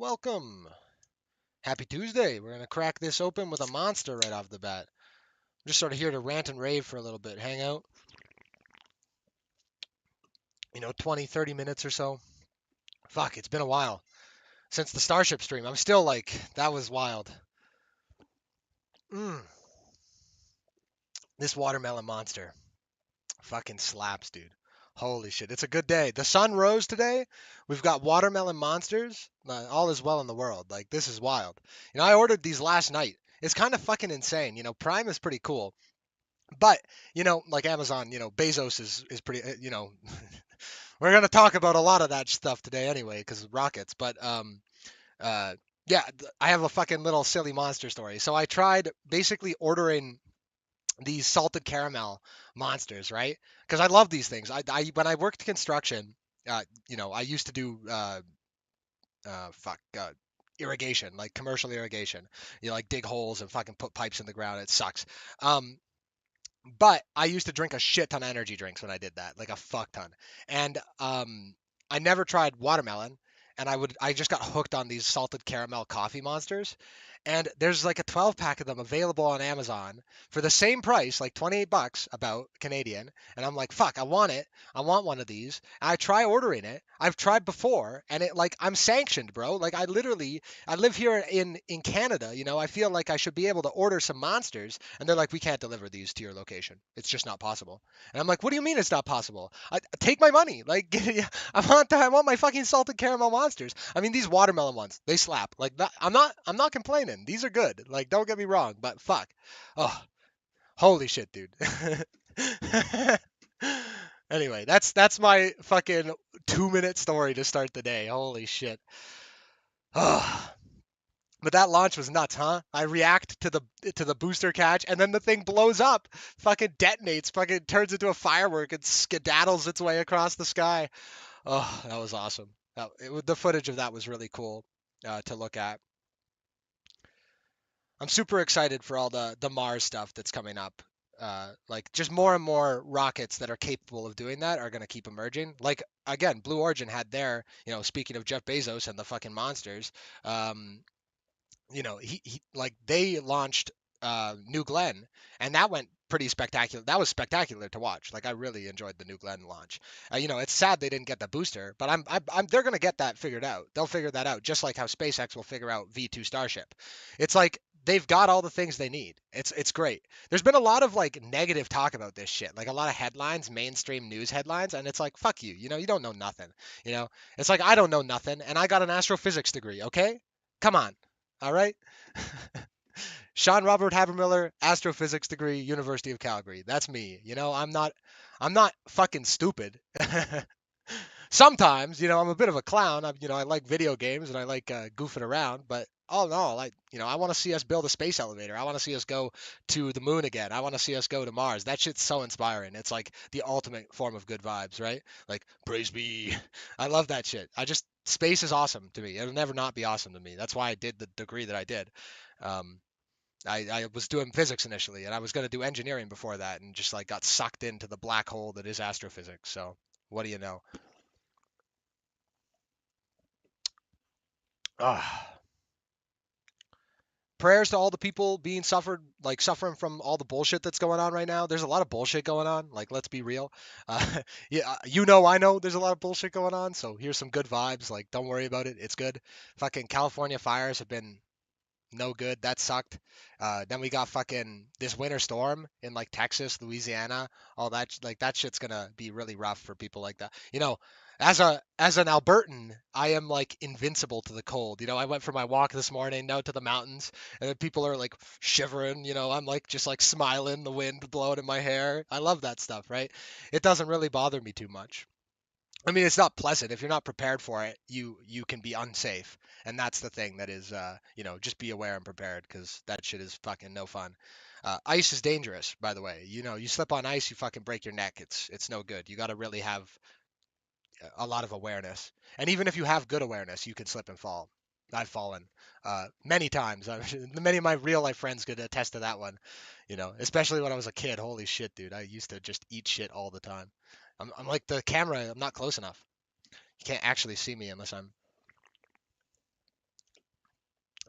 welcome. Happy Tuesday. We're going to crack this open with a monster right off the bat. I'm just sort of here to rant and rave for a little bit, hang out, 20, 30 minutes or so. Fuck, it's been a while since the Starship stream. I'm still like, that was wild. Mm, this watermelon monster fucking slaps, dude. Holy shit, it's a good day. The sun rose today. We've got watermelon monsters. All is well in the world. Like, this is wild. I ordered these last night. It's kind of fucking insane. Prime is pretty cool. But, like Amazon, Bezos is pretty, we're going to talk about a lot of that stuff today anyway, because rockets. But, uh, yeah, I have a fucking little silly monster story. So I tried basically ordering these salted caramel monsters, right? Because I love these things. When I worked construction, I used to do, fuck, irrigation, like commercial irrigation. Like dig holes and fucking put pipes in the ground. It sucks. But I used to drink a shit ton of energy drinks when I did that, like a fuck ton. And I never tried watermelon, and I just got hooked on these salted caramel coffee monsters. And there's like a 12 pack of them available on Amazon for the same price, like 28 bucks about Canadian. And I'm like, fuck, I want it. I want one of these. And I try ordering it. I've tried before, and it like I'm sanctioned, bro. Like I live here in Canada, I feel like I should be able to order some monsters, and they're like, we can't deliver these to your location. It's just not possible. And I'm like, what do you mean it's not possible? Take my money. Like, I want my fucking salted caramel monsters. I mean, these watermelon ones, they slap. Like, I'm not complaining. These are good. Like, don't get me wrong, but fuck. Oh, holy shit, dude. Anyway, that's my fucking 2-minute story to start the day. Holy shit. Oh. But that launch was nuts, huh? I react to the booster catch, and then the thing blows up, fucking detonates, fucking turns into a firework and skedaddles its way across the sky. Oh, that was awesome. The footage of that was really cool to look at. I'm super excited for all the Mars stuff that's coming up. Like just more and more rockets that are capable of doing that are going to keep emerging. Like again, Blue Origin had their, speaking of Jeff Bezos and the fucking monsters, um, he like they launched New Glenn, and that went pretty spectacular. That was spectacular to watch. Like I really enjoyed the New Glenn launch. It's sad they didn't get the booster, but they're gonna get that figured out. They'll figure that out, just like how SpaceX will figure out V2 Starship. It's like they've got all the things they need. It's great. There's been a lot of like negative talk about this shit, like a lot of headlines, mainstream news headlines, and it's like fuck you. You don't know nothing. It's like I don't know nothing, and I got an astrophysics degree. Okay, come on. All right. Sean Robert Habermiller, astrophysics degree, University of Calgary. That's me. I'm not fucking stupid. Sometimes, I'm a bit of a clown. I like video games and I like goofing around, but all in all, I want to see us build a space elevator. I want to see us go to the moon again. I want to see us go to Mars. That shit's so inspiring. It's like the ultimate form of good vibes, right? Like, praise be. I love that shit. Space is awesome to me. It'll never not be awesome to me. That's why I did the degree that I did. Um, I was doing physics initially, and I was going to do engineering before that, and just like got sucked into the black hole that is astrophysics. So, what do you know? Ah, prayers to all the people suffering from all the bullshit that's going on right now. There's a lot of bullshit going on. Like, let's be real. Yeah, I know there's a lot of bullshit going on. So here's some good vibes. Like, don't worry about it. It's good. Fucking California fires have been no good. That sucked. Then we got fucking this winter storm in like Texas, Louisiana, all that. Like that shit's gonna be really rough for people like that. As an Albertan, I am like invincible to the cold. I went for my walk this morning out to the mountains, and then people are like shivering. I'm like just like smiling, the wind blowing in my hair. I love that stuff, right? It doesn't really bother me too much. I mean, it's not pleasant. If you're not prepared for it, you can be unsafe, and that's the thing that is, just be aware and prepared because that shit is fucking no fun. Ice is dangerous, by the way. You slip on ice, you fucking break your neck. It's no good. You got to really have a lot of awareness, and even if you have good awareness, you can slip and fall. I've fallen many times. Many of my real life friends could attest to that one. Especially when I was a kid. Holy shit, dude! I used to just eat shit all the time. I'm like the camera. I'm not close enough. You can't actually see me unless I'm.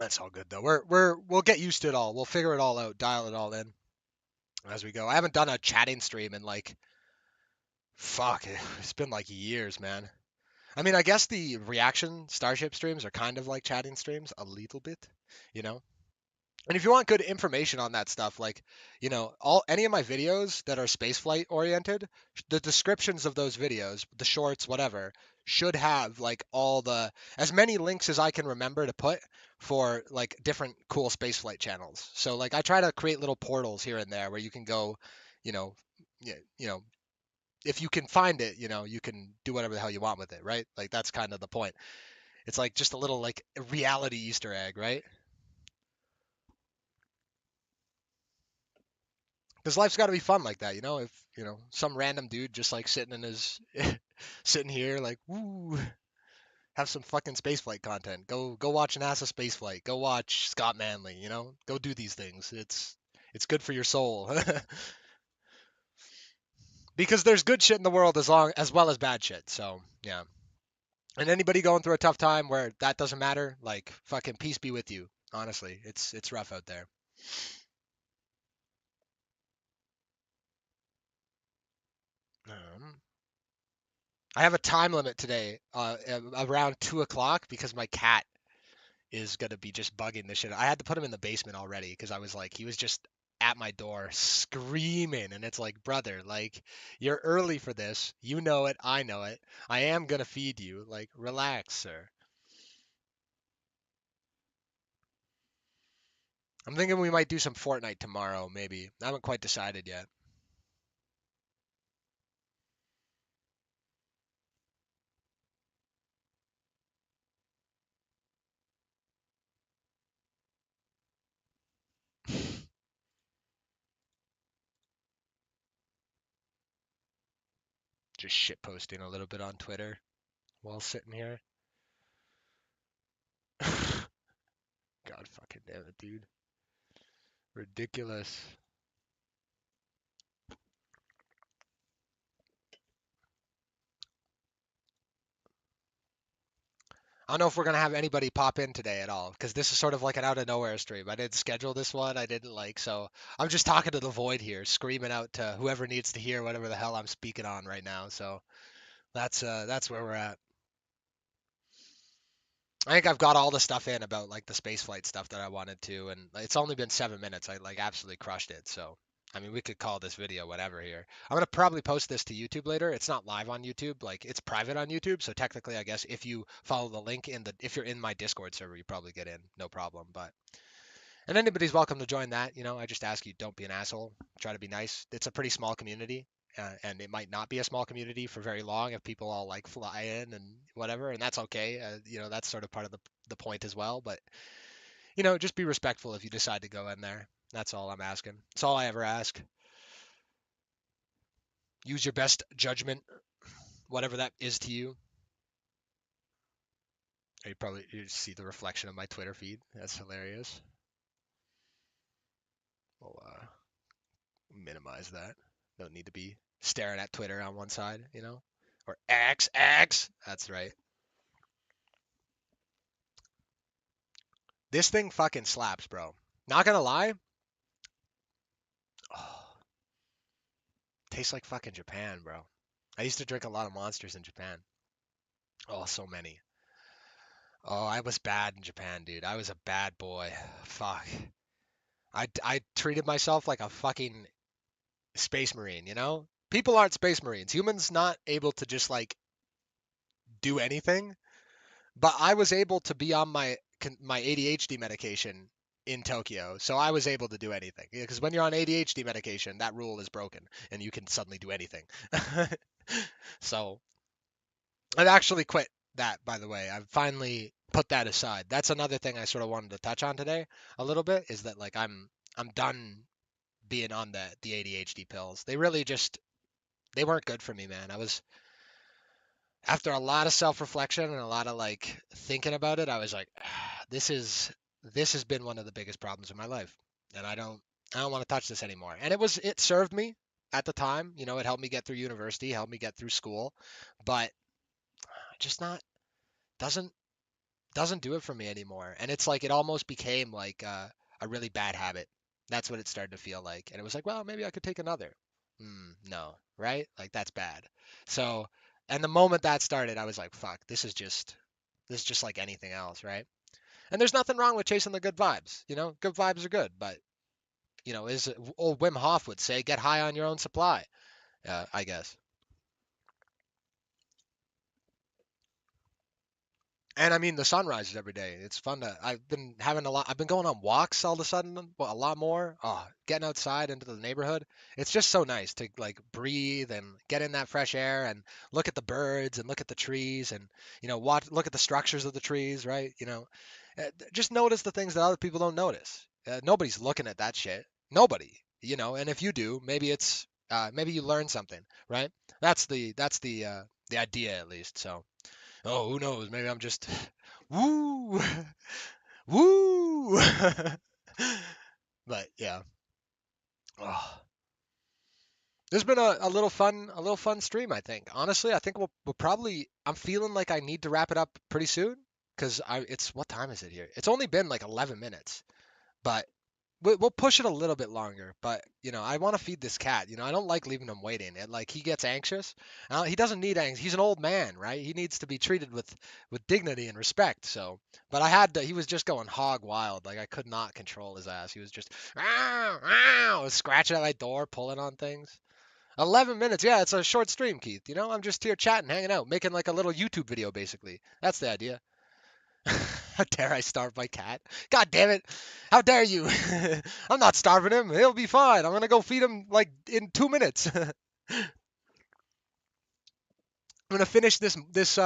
That's all good though. We'll get used to it all. We'll figure it all out, dial it all in as we go. I haven't done a chatting stream in like fuck, it's been like years, man. I mean, I guess the reaction Starship streams are kind of like chatting streams a little bit, you know. And if you want good information on that stuff, like, all any of my videos that are spaceflight oriented, the descriptions of those videos, the shorts, whatever, should have like all the as many links as I can remember to put for like different cool spaceflight channels. So like I try to create little portals here and there where you can go, you know, yeah, if you can find it, you can do whatever the hell you want with it, right? Like that's kind of the point. It's like just a little like reality Easter egg, right? Because life's got to be fun like that, if some random dude just like sitting in his sitting here like woo, have some fucking spaceflight content. Go watch NASA spaceflight. Go watch Scott Manley. Go do these things. It's good for your soul. Because there's good shit in the world as well as bad shit. So yeah. And anybody going through a tough time where that doesn't matter, like fucking peace be with you. Honestly, it's rough out there. Um, I have a time limit today, around 2 o'clock, because my cat is gonna be just bugging the shit. I had to put him in the basement already because I was like, he was just at my door screaming, and it's like, brother, like you're early for this. You know it. I know it. I am gonna feed you. Like, relax, sir. I'm thinking we might do some Fortnite tomorrow, maybe. I haven't quite decided yet. Just shit posting a little bit on Twitter while sitting here. God fucking damn it, dude. Ridiculous. I don't know if we're gonna have anybody pop in today at all, because this is sort of like an out of nowhere stream. I didn't schedule this one. I didn't like, so I'm just talking to the void here, screaming out to whoever needs to hear whatever the hell I'm speaking on right now. So that's where we're at. I think I've got all the stuff in about like the space flight stuff that I wanted to, and it's only been 7 minutes. I like absolutely crushed it. So I mean, we could call this video whatever here. I'm gonna probably post this to YouTube later. It's not live on YouTube, like it's private on YouTube. So technically, I guess if you follow the link if you're in my Discord server, you probably get in, no problem. And anybody's welcome to join that. I just ask you, don't be an asshole. Try to be nice. It's a pretty small community, and it might not be a small community for very long if people all like fly in and whatever, and that's okay. That's sort of part of the point as well. But just be respectful if you decide to go in there. That's all I'm asking. That's all I ever ask. Use your best judgment, whatever that is to you. You see the reflection of my Twitter feed. That's hilarious. We'll minimize that. Don't need to be staring at Twitter on one side. Or X, X. That's right. This thing fucking slaps, bro. Not gonna lie. Oh, tastes like fucking Japan, bro. I used to drink a lot of monsters in Japan. Oh, so many. Oh, I was bad in Japan, dude. I was a bad boy. Fuck. I treated myself like a fucking space marine. People aren't space marines. Humans not able to just like do anything. But I was able to be on my ADHD medication in Tokyo, so I was able to do anything. Because when you're on ADHD medication, that rule is broken, and you can suddenly do anything. So I've actually quit that, by the way. I've finally put that aside. That's another thing I sort of wanted to touch on today a little bit, is that like I'm done being on the ADHD pills. They really just they weren't good for me, man. I was after a lot of self-reflection and a lot of like thinking about it, I was like, this has been one of the biggest problems in my life, and I don't want to touch this anymore. And it served me at the time. It helped me get through university, helped me get through school, but just not doesn't Doesn't do it for me anymore. And it's like it almost became like a really bad habit. That's what it started to feel like. And it was like, well, maybe I could take another. No, right? Like that's bad. So, and the moment that started, I was like, fuck, this is just like anything else, right? And there's nothing wrong with chasing the good vibes. You know, good vibes are good, but is old Wim Hof would say, get high on your own supply. I guess. And I mean, the sun rises every day. It's fun to. I've been having a lot. I've been going on walks all of a sudden, well, a lot more. Oh, getting outside into the neighborhood. It's just so nice to like breathe and get in that fresh air and look at the birds and look at the trees and watch look at the structures of the trees, right? Just notice the things that other people don't notice. Nobody's looking at that shit. Nobody. And if you do, maybe maybe you learn something, right? That's the idea at least. So. Oh, who knows? Maybe I'm just woo, woo. But yeah, oh, this has been a little fun stream. I think honestly, I think we'll probably. I'm feeling like I need to wrap it up pretty soon because it's what time is it here? It's only been like 11 minutes, but we'll push it a little bit longer. But I want to feed this cat. I don't like leaving him waiting. Like he gets anxious. He doesn't need anxiety. He's an old man, right? He needs to be treated with dignity and respect. So, but he was just going hog wild. Like I could not control his ass. He was just scratching at my door, pulling on things. 11 minutes. Yeah, it's a short stream, Keith. I'm just here chatting, hanging out, making like a little YouTube video, basically. That's the idea. How dare I starve my cat? God damn it. How dare you? I'm not starving him. He'll be fine. I'm going to go feed him like in 2 minutes. I'm going to finish this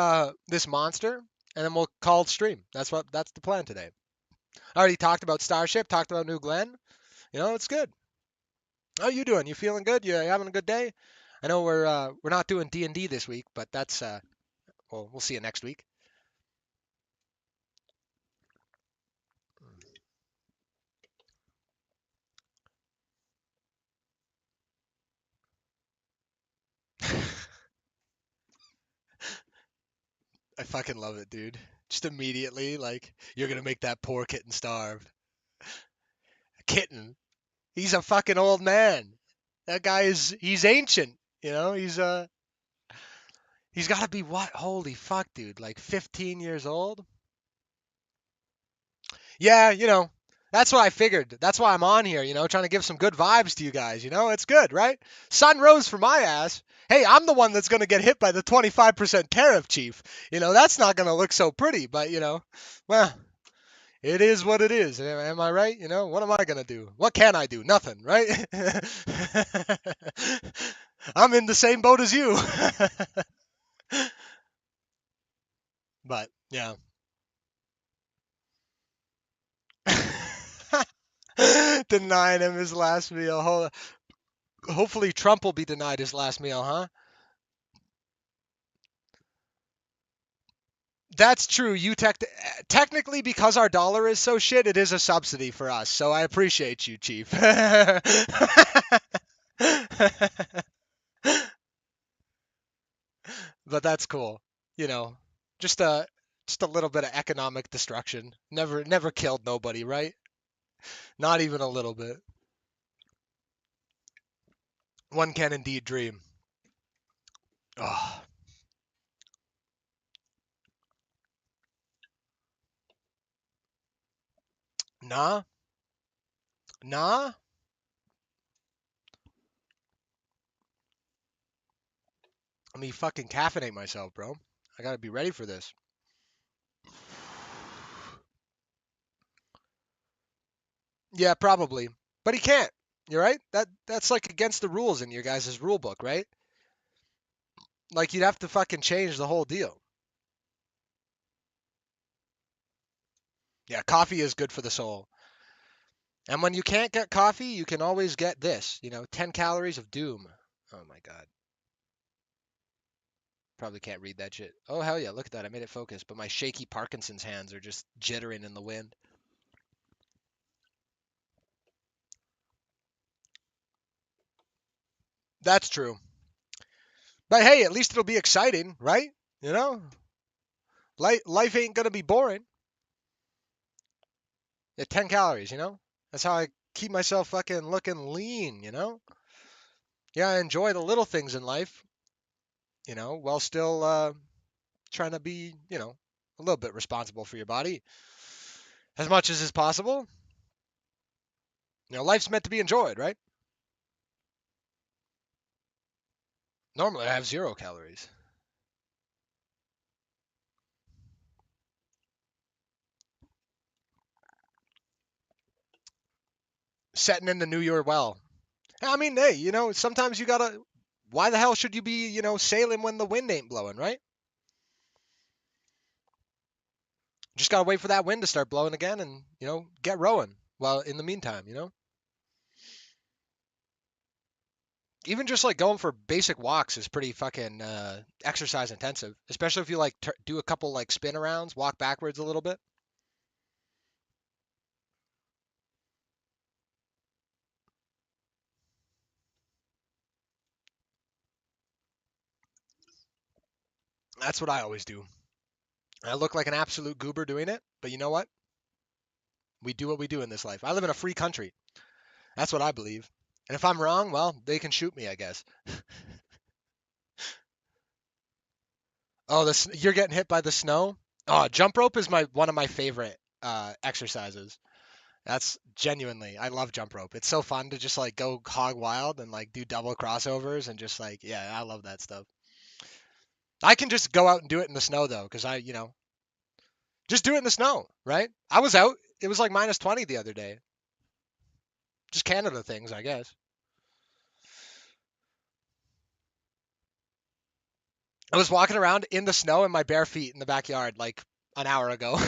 monster and then we'll call it stream. That's the plan today. I already talked about Starship, talked about New Glenn. It's good. How you doing? You feeling good? You having a good day? I know we're not doing D&D this week, but that's well, we'll see you next week. I fucking love it, dude. Just immediately, like, you're gonna make that poor kitten starve. Kitten. He's a fucking old man. That guy he's ancient. He's got to be what? Holy fuck, dude. Like 15 years old? Yeah, that's what I figured. That's why I'm on here, trying to give some good vibes to you guys. It's good, right? Sun rose for my ass. Hey, I'm the one that's going to get hit by the 25% tariff, chief. That's not going to look so pretty, but, well, it is what it is. Am I right? What am I going to do? What can I do? Nothing, right? I'm in the same boat as you. But, yeah. Denying him his last meal. Hopefully Trump will be denied his last meal, huh? That's true. Technically, because our dollar is so shit, it is a subsidy for us. So I appreciate you, Chief. But that's cool. You know, just a just a little bit of economic destruction. Never killed nobody, right? Not even a little bit. One can indeed dream. Oh, nah, nah. Let me fucking caffeinate myself, bro. I gotta be ready for this. Yeah, probably. But he can't. You're right. That's like against the rules in your guys' rule book, right? Like you'd have to fucking change the whole deal. Yeah, coffee is good for the soul. And when you can't get coffee, you can always get this, 10 calories of doom. Oh my god. Probably can't read that shit. Oh hell yeah, look at that. I made it focus, but my shaky Parkinson's hands are just jittering in the wind. That's true. But hey, at least it'll be exciting, right? You know? Life ain't gonna be boring. At 10 calories, That's how I keep myself fucking looking lean. Yeah, I enjoy the little things in life, while still trying to be, a little bit responsible for your body as much as is possible. Life's meant to be enjoyed, right? Normally I have 0 calories. Setting in the new year well. I mean, hey, sometimes you gotta. Why the hell should you be, sailing when the wind ain't blowing, right? Just gotta wait for that wind to start blowing again and, get rowing. Well, in the meantime, even just like going for basic walks is pretty fucking exercise intensive, especially if you like do a couple like spin arounds, walk backwards a little bit. That's what I always do. I look like an absolute goober doing it, but you know what? We do what we do in this life. I live in a free country. That's what I believe. And if I'm wrong, well, they can shoot me, I guess. Oh, this you're getting hit by the snow? Oh, jump rope is my one of my favorite exercises. That's genuinely, I love jump rope. It's so fun to just like go hog wild and like do double crossovers and just like, yeah, I love that stuff. I can just go out and do it in the snow though, because just do it in the snow, right? I was out. It was like minus 20 the other day. Just Canada things, I guess. I was walking around in the snow in my bare feet in the backyard like an hour ago.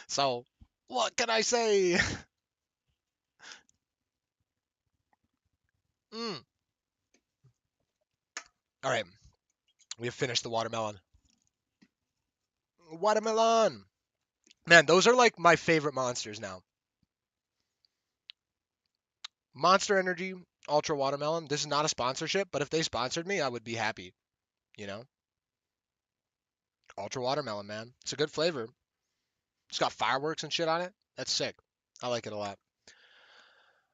So, what can I say? Mm. All right, we have finished the watermelon. Watermelon. Man, those are like my favorite monsters now. Monster Energy Ultra Watermelon. This is not a sponsorship, but if they sponsored me, I would be happy. You know, Ultra Watermelon, man. It's a good flavor. It's got fireworks and shit on it. That's sick. I like it a lot.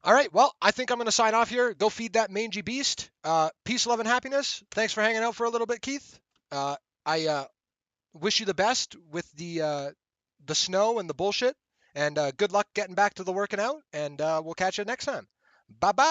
All right, well, I think I'm going to sign off here. Go feed that mangy beast. Peace, love, and happiness. Thanks for hanging out for a little bit, Keith. I wish you the best with the snow and the bullshit. And good luck getting back to the working out. And we'll catch you next time. Bye bye.